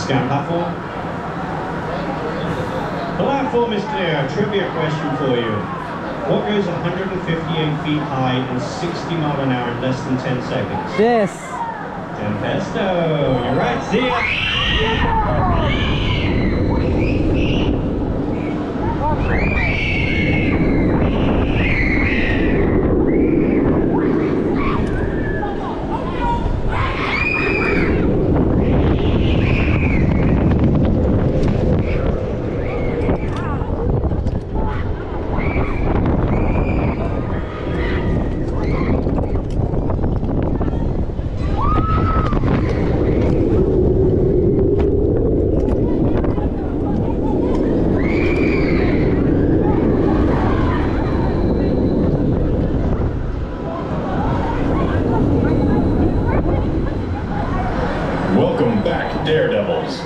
Scan platform. Platform is clear. Trivia question for you. What goes 158 feet high and 60 miles an hour in less than 10 seconds? Yes. Tempesto. You're right. See ya. Welcome back, Daredevils.